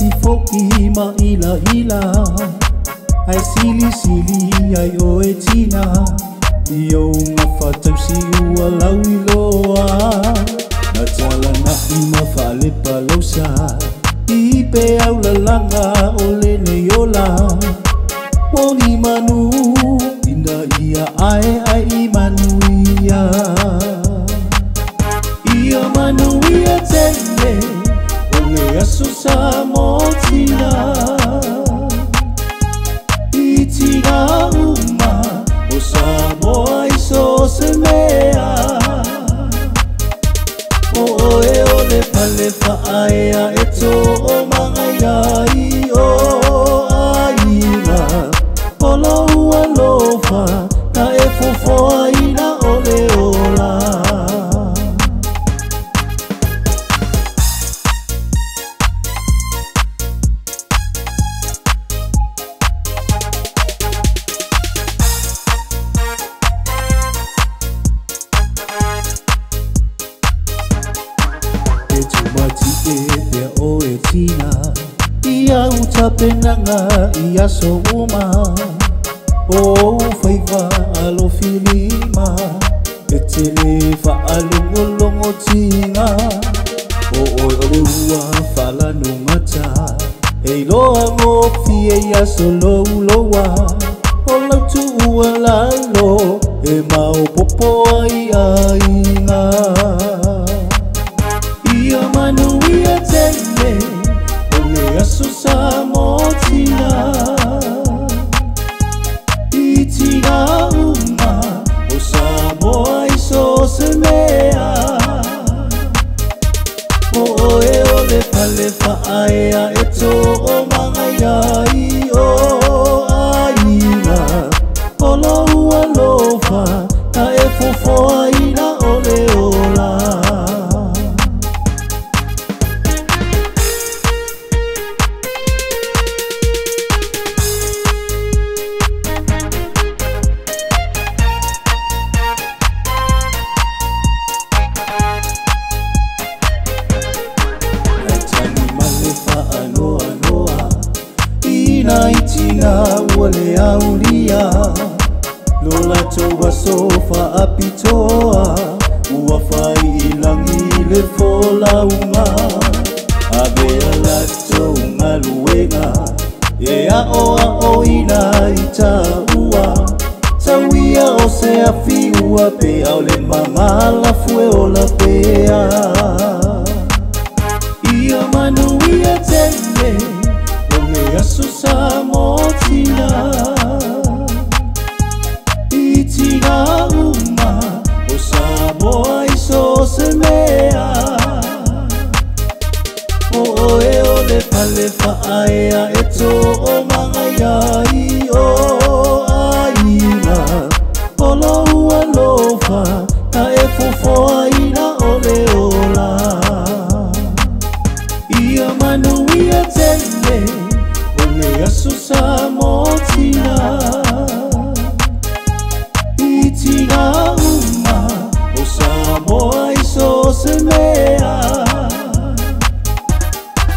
si foki ma ila ila ai sili sili ai o e tina Yo nga fatau si ua lau I loa Na tala na ima fale palausa I pe au lalanga o lene yola Poni manu ina ia ai I manu ia Ia manu ia tene O le aso sa mo tina I tina uma O sa moa I so se mea O e o le pale whaea e to o mangaia I o aina O la ua lofa na e fofoa ina o le ola Pea o e tina Ia uta penanga ia so uma O faiva alo filima E tele fa alungolongo tina O oi o le ua fala nungata E loa ngofi e ia so louloa O lau tu ua lalo E mau popo ai aina Ia manu ia tene O le aso sa mo tina I tina uma O sa moa I so se mea O e o le pale whaea e to o mangaia I o aina O la ua lofa na e fofoa ina o le ola Ina itina ua le aulia Lola toa sofa apitoa Ua fai ilangi le folaunga Abea lato unga luenga E a o ina ita ua Tawia o se afi ua pe au le mamala fue o la pea Ia manu ia tene O aso sa mo tina I tina uma O sa moa I so se mea O e o le pale whaea e to o mangaia I o aina O la ua lofa na e fofoa ina o le ola Ia manu ia tene Le aso sa mo tina I tina uma O sa moa I so se mea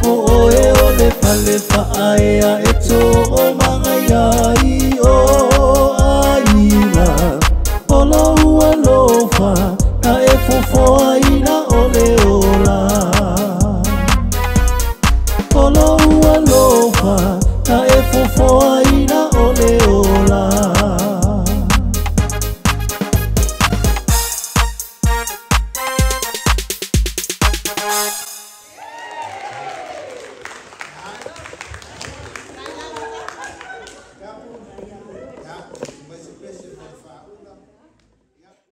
O e o le pale whaea e to o mangaia I o aina O la ua lofa na e fofoa ina o le ola O la ua lofa na e fofoa ina o le ola